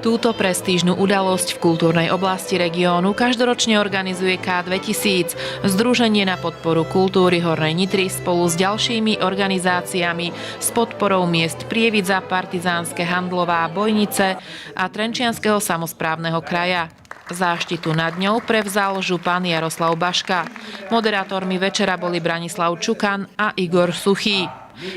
Túto prestížnu udalosť v kultúrnej oblasti regiónu každoročne organizuje K2000, Združenie na podporu kultúry Hornej Nitry spolu s ďalšími organizáciami s podporou miest Prievidza, Partizánske, Handlová, Bojnice a Trenčianskeho samosprávneho kraja. Záštitu nad ňou prevzal župan Jaroslav Baška. Moderátormi večera boli Branislav Čukan a Igor Suchý.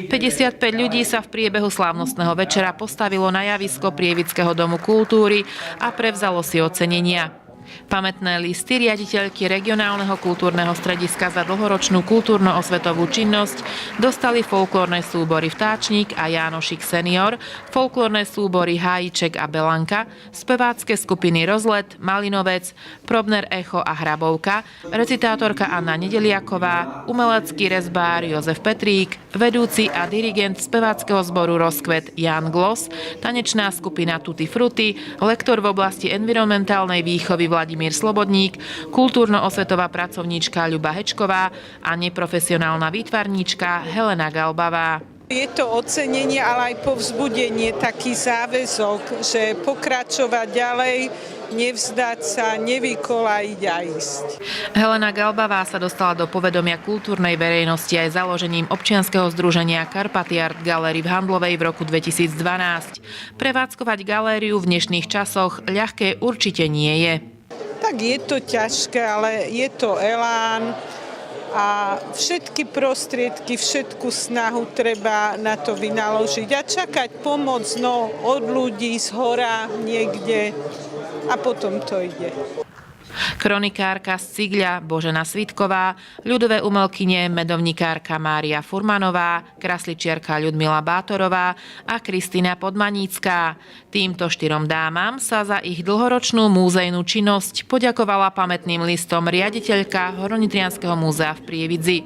55 ľudí sa v priebehu slávnostného večera postavilo na javisko Prievidského domu kultúry a prevzalo si ocenenia. Pamätné listy riaditeľky regionálneho kultúrneho strediska za dlhoročnú kultúrno-osvetovú činnosť dostali folklórne súbory Vtáčnik a Jánošik senior, folklórne súbory Hájiček a Belanka, spevácke skupiny Rozlet, Malinovec, Probner Echo a Hrabovka, recitátorka Anna Nedeliaková, umelecký rezbár Jozef Petrík, vedúci a dirigent speváckeho zboru Rozkvet Jan Glos, tanečná skupina Tutti Frutti, lektor v oblasti environmentálnej výchovy Vladimír Slobodník, kultúrno-osvetová pracovníčka Ľuba Hečková a neprofesionálna výtvarníčka Helena Galbavá. Je to ocenenie, ale aj povzbudenie, taký záväzok, že pokračovať ďalej, nevzdať sa, nevykolajiť a ísť. Helena Galbavá sa dostala do povedomia kultúrnej verejnosti aj založením občianskeho združenia Karpaty Art Gallery v Handlovej v roku 2012. Prevádzkovať galériu v dnešných časoch ľahké určite nie je. Tak je to ťažké, ale je to elán a všetky prostriedky, všetku snahu treba na to vynaložiť a čakať pomoc od ľudí z hora niekde a potom to ide. Kronikárka z Cigľa Božena Svitková, ľudové umelkyne medovníkárka Mária Furmanová, krasličiarka Ľudmila Bátorová a Kristina Podmanícká. Týmto 4 dámam sa za ich dlhoročnú múzejnú činnosť poďakovala pamätným listom riaditeľka Horonitrianskeho múzea v Prievidzi.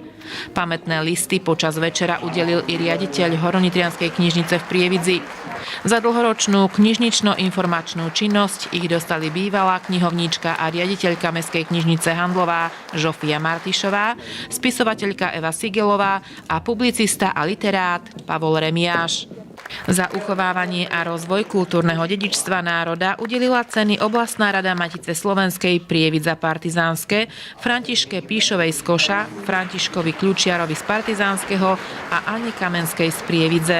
Pamätné listy počas večera udelil i riaditeľ Horonitrianskej knižnice v Prievidzi. Za dlhoročnú knižnično-informačnú činnosť ich dostali bývalá knihovníčka a riaditeľka Mestskej knižnice Handlová Žofia Martišová, spisovateľka Eva Sigelová a publicista a literát Pavol Remiáš. Za uchovávanie a rozvoj kultúrneho dedičstva národa udelila ceny Oblastná rada Matice slovenskej Prievidza Partizánske, Františke Píšovej z Koša, Františkovi Kľučiarovi z Partizánskeho a Ani Kamenskej z Prievidze.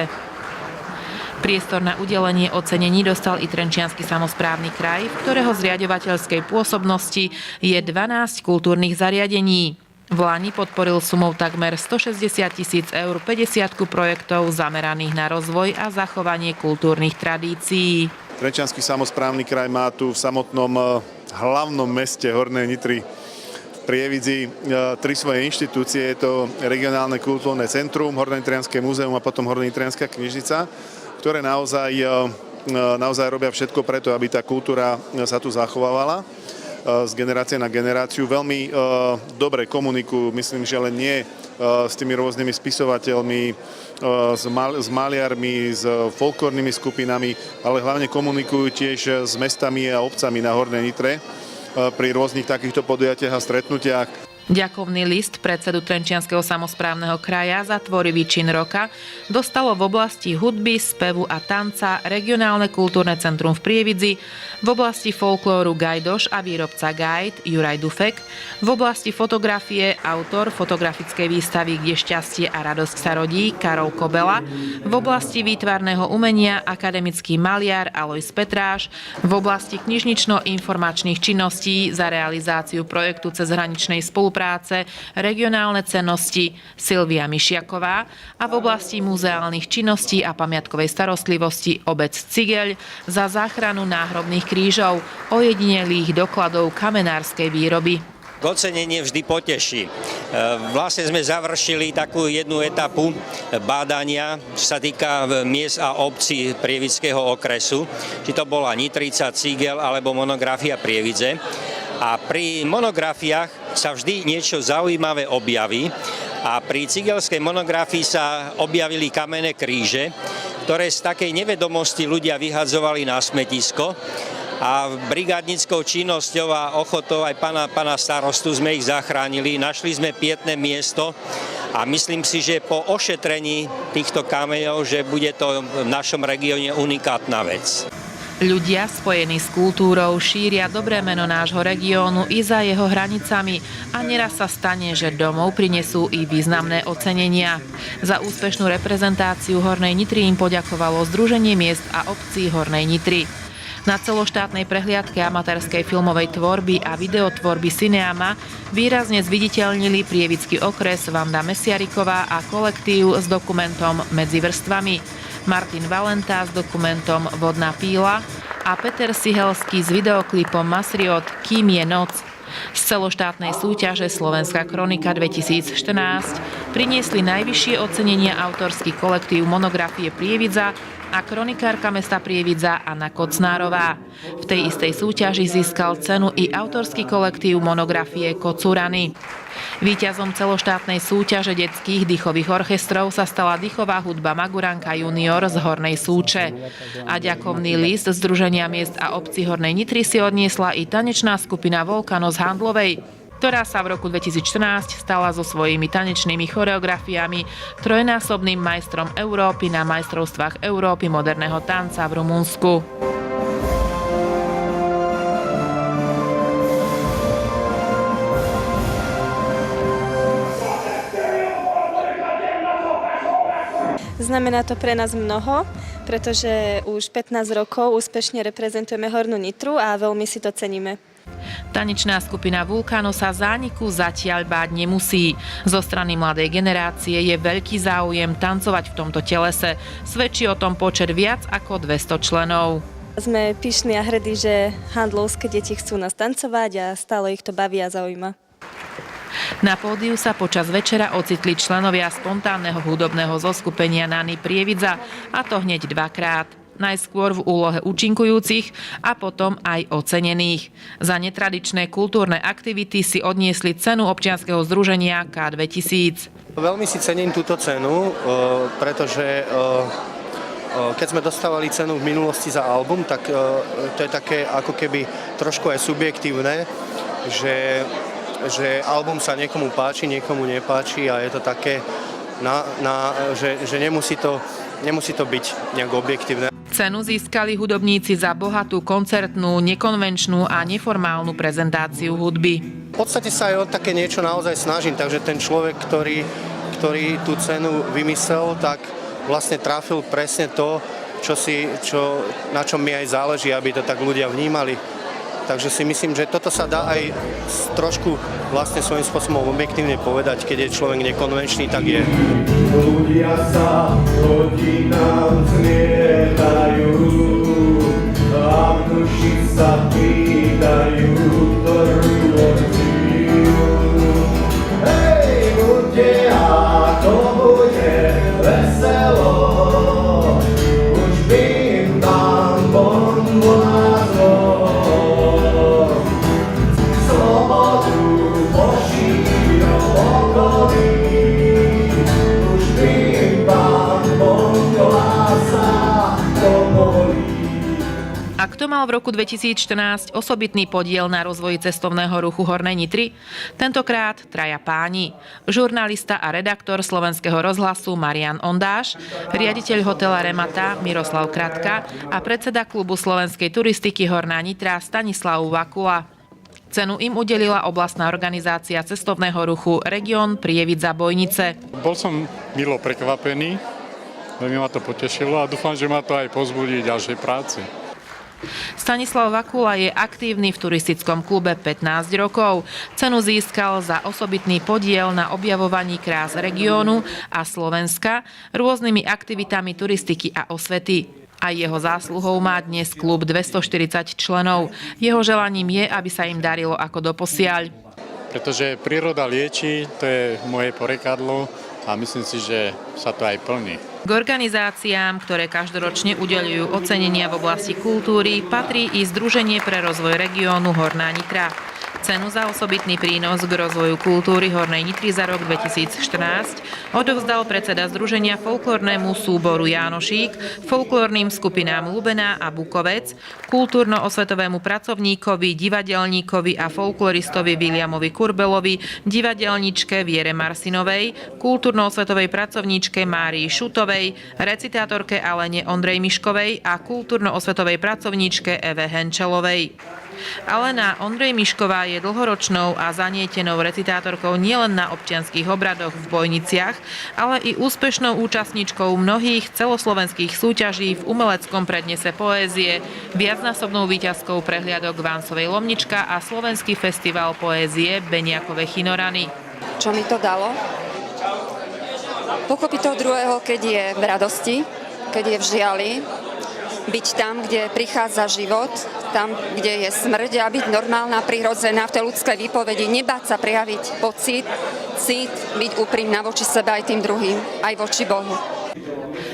Priestor na udelenie ocenení dostal i Trenčiansky samosprávny kraj, v ktorého zriaďovateľskej pôsobnosti je 12 kultúrnych zariadení. V lani podporil sumou takmer 160 000 eur 50 projektov zameraných na rozvoj a zachovanie kultúrnych tradícií. Trenčiansky samosprávny kraj má tu v samotnom hlavnom meste Hornej Nitry v Prievidzi 3 svoje inštitúcie. Je to regionálne kultúrne centrum, Hornonitrianske múzeum a potom Hornonitrianska knižnica, ktoré naozaj robia všetko preto, aby tá kultúra sa tu zachovávala z generácie na generáciu. Veľmi dobre komunikujú, myslím, že len nie s tými rôznymi spisovateľmi, s maliarmi, s folklórnymi skupinami, ale hlavne komunikujú tiež s mestami a obcami na Hornej Nitre pri rôznych takýchto podujatiach a stretnutiach. Ďakovný list predsedu Trenčianskeho samosprávneho kraja za tvorivý čin roka dostalo v oblasti hudby, spevu a tanca regionálne kultúrne centrum v Prievidzi, v oblasti folklóru Gajdoš a výrobca Gajd Juraj Dufek, v oblasti fotografie autor fotografickej výstavy Kde šťastie a radosť sa rodí Karol Kobela, v oblasti výtvarného umenia akademický maliar Alojz Petráš, v oblasti knižnično-informačných činností za realizáciu projektu cezhraničnej spolupráce regionálne cennosti Silvia Mišiaková a v oblasti muzeálnych činností a pamiatkovej starostlivosti obec Cigeľ za záchranu náhrobných krížov, ojedinelých dokladov kamenárskej výroby. Ocenenie vždy poteší. Vlastne sme završili takú jednu etapu bádania, čo sa týka miest a obcí Prievidského okresu, či to bola Nitrica, Cigeľ alebo monografia Prievidze. A pri monografiách sa vždy niečo zaujímavé objaví a pri cigelskej monografii sa objavili kamenné kríže, ktoré z takej nevedomosti ľudia vyhadzovali na smetisko a brigádnickou činnosťou a ochotou aj pána starostu sme ich zachránili. Našli sme pietné miesto a myslím si, že po ošetrení týchto kameňov, že bude to v našom regióne unikátna vec. Ľudia spojení s kultúrou šíria dobré meno nášho regiónu i za jeho hranicami a neraz sa stane, že domov prinesú i významné ocenenia. Za úspešnú reprezentáciu Hornej Nitry im poďakovalo Združenie miest a obcí Hornej Nitry. Na celoštátnej prehliadke amatérskej filmovej tvorby a videotvorby Cineama výrazne zviditeľnili prievidsky okres Vanda Mesiariková a kolektív s dokumentom Medzi vrstvami, Martin Valenta s dokumentom Vodná píla a Peter Sihelský s videoklipom Masriot Kým je noc. Z celoštátnej súťaže Slovenská kronika 2014 priniesli najvyššie ocenenia autorský kolektív Monografie Prievidza a kronikárka mesta Prievidza Anna Kocnárová. V tej istej súťaži získal cenu i autorský kolektív Monografie Kocurany. Víťazom celoštátnej súťaže detských dýchových orchestrov sa stala dýchová hudba Maguranka junior z Hornej Súče. A ďakovný list Združenia miest a obcí Hornej Nitry si odniesla i tanečná skupina Volcano z Handlovej, ktorá sa v roku 2014 stala so svojimi tanečnými choreografiami trojnásobným majstrom Európy na majstrovstvách Európy moderného tanca v Rumunsku. Znamená to pre nás mnoho, pretože už 15 rokov úspešne reprezentujeme Hornú Nitru a veľmi si to ceníme. Tanečná skupina Vulcano sa zániku zatiaľ báť nemusí. Zo strany mladej generácie je veľký záujem tancovať v tomto telese. Svedčí o tom počet viac ako 200 členov. Sme pyšní a hrdí, že handlovské deti chcú nás tancovať a stále ich to baví a zaujíma. Na pódiu sa počas večera ocitli členovia spontánneho hudobného zoskupenia Nany Prievidza, a to hneď dvakrát. Najskôr v úlohe účinkujúcich a potom aj ocenených. Za netradičné kultúrne aktivity si odniesli cenu občianskeho združenia K2000. Veľmi si cením túto cenu, pretože keď sme dostávali cenu v minulosti za album, tak to je také ako keby trošku aj subjektívne, že album sa niekomu páči, niekomu nepáči a je to také, že nemusí to byť nejak objektívne. Cenu získali hudobníci za bohatú koncertnú, nekonvenčnú a neformálnu prezentáciu hudby. V podstate sa aj o také niečo naozaj snažím, takže ten človek, ktorý tú cenu vymyslel, tak vlastne trafil presne to, na čom mi aj záleží, aby to tak ľudia vnímali. Takže si myslím, že toto sa dá aj trošku vlastne svojím spôsobom objektívne povedať, keď je človek nekonvenčný, tak je. Ľudia sa hodinám zmietajú a v duši sa pýtajú, ktorú odžijú. Hej, buďte a to bude veselo, už by im tam bonbon A kto mal v roku 2014 osobitný podiel na rozvoji cestovného ruchu Hornej Nitry? Tentokrát traja páni. Žurnalista a redaktor Slovenského rozhlasu Marian Ondáš, riaditeľ hotela Remata Miroslav Kratka a predseda klubu slovenskej turistiky Horná Nitra Stanislav Vakula. Cenu im udelila oblastná organizácia cestovného ruchu Región Prievidza Bojnice. Bol som milo prekvapený, veľmi ma to potešilo a dúfam, že ma to aj povzbudí ďalšej práci. Stanislav Vakula je aktívny v turistickom klube 15 rokov. Cenu získal za osobitný podiel na objavovaní krás regiónu a Slovenska rôznymi aktivitami turistiky a osvety. A jeho zásluhou má dnes klub 240 členov. Jeho želaním je, aby sa im darilo ako doposiaľ. Pretože príroda lieči, to je moje porekadlo a myslím si, že sa to aj plní. K organizáciám, ktoré každoročne udeľujú ocenenia v oblasti kultúry, patrí i Združenie pre rozvoj regiónu Horná Nitra. Cenu za osobitný prínos k rozvoju kultúry Hornej Nitry za rok 2014 odovzdal predseda Združenia folklórnemu súboru Jánošík, folklórnym skupinám Lubená a Bukovec, kultúrno-osvetovému pracovníkovi, divadelníkovi a folkloristovi Viliamovi Kurbelovi, divadelníčke Viere Marsinovej, kultúrno-osvetovej pracovníčke Márii Šutovej, recitátorke Alene Ondrej Miškovej a kultúrno-osvetovej pracovníčke Eve Henčelovej. Alena Ondrej Mišková je dlhoročnou a zanietenou recitátorkou nielen na občianskych obradoch v Bojniciach, ale i úspešnou účastníčkou mnohých celoslovenských súťaží v umeleckom prednese poézie, viacnásobnou víťazkou prehliadok Váncovej Lomnička a Slovenský festival poézie Beniakove Chinorany. Čo mi to dalo? Pochopiť toho druhého, keď je v radosti, keď je v žiali, byť tam, kde prichádza život, tam, kde je smrť a byť normálna, prirodzená v tej ľudskej výpovedi, nebáť sa prejaviť pocit, cít, byť úprimná voči sebe aj tým druhým, aj voči Bohu.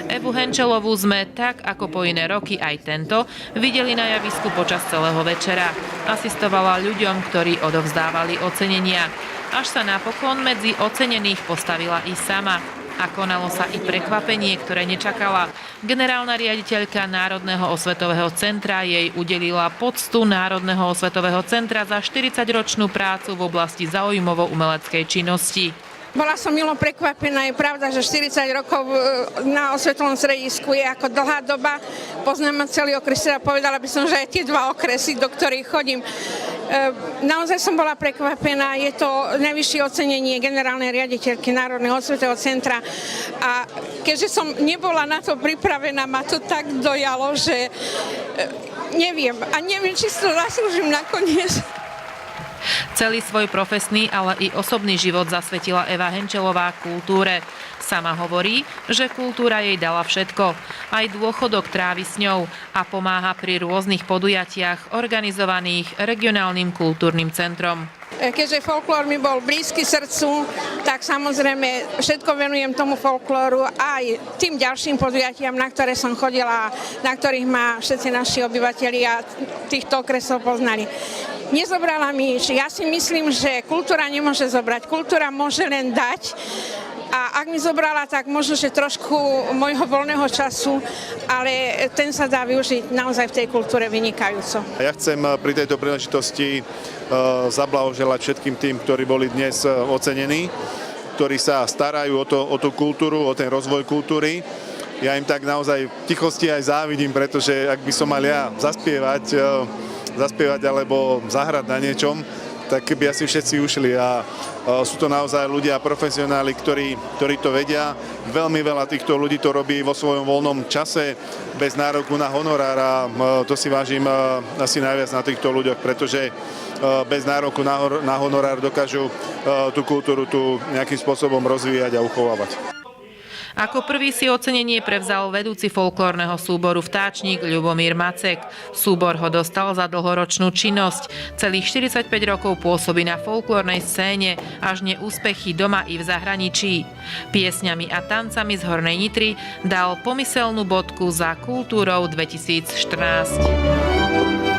Evu Henčelovú sme, tak ako po iné roky aj tento, videli na javisku počas celého večera. Asistovala ľuďom, ktorí odovzdávali ocenenia. Až sa napokon medzi ocenených postavila i sama. A konalo sa i prekvapenie, ktoré nečakala. Generálna riaditeľka Národného osvetového centra jej udelila poctu Národného osvetového centra za 40-ročnú prácu v oblasti záujmovo-umeleckej činnosti. Bola som milo prekvapená, je pravda, že 40 rokov na osvetovom stredisku je ako dlhá doba. Poznám celý okres, a povedala by som, že aj tie dva okresy, do ktorých chodím. Naozaj som bola prekvapená, je to najvyššie ocenenie generálnej riaditeľky Národného osvetového centra a keďže som nebola na to pripravená, ma to tak dojalo, že neviem či si to zaslúžim nakoniec. Celý svoj profesný, ale i osobný život zasvetila Eva Henčelová kultúre. Sama hovorí, že kultúra jej dala všetko. Aj dôchodok trávi s ňou a pomáha pri rôznych podujatiach organizovaných regionálnym kultúrnym centrom. Keďže folklór mi bol blízky srdcu, tak samozrejme všetko venujem tomu folklóru aj tým ďalším podujatiam, na ktoré som chodila, na ktorých ma všetci naši obyvatelia týchto okresov poznali. Nezobrala mi nič. Ja si myslím, že kultúra nemôže zobrať. Kultúra môže len dať. A ak mi zobrala, tak možno, že trošku môjho voľného času, ale ten sa dá využiť naozaj v tej kultúre vynikajúco. Ja chcem pri tejto príležitosti zablahoželať všetkým tým, ktorí boli dnes ocenení, ktorí sa starajú o tú kultúru, o ten rozvoj kultúry. Ja im tak naozaj v tichosti aj závidím, pretože ak by som mal ja zaspievať alebo zahrať na niečom, tak by asi všetci ušli a sú to naozaj ľudia profesionáli, ktorí to vedia. Veľmi veľa týchto ľudí to robí vo svojom voľnom čase, bez nároku na honorár a to si vážim asi najviac na týchto ľuďoch, pretože bez nároku na honorár dokážu tú kultúru tu nejakým spôsobom rozvíjať a uchovávať. Ako prvý si ocenenie prevzal vedúci folklórneho súboru Vtáčnik Ľubomír Macek. Súbor ho dostal za dlhoročnú činnosť. Celých 45 rokov pôsobí na folklórnej scéne, až neúspechy doma i v zahraničí. Piesňami a tancami z Hornej Nitry dal pomyselnú bodku za kultúrou 2014.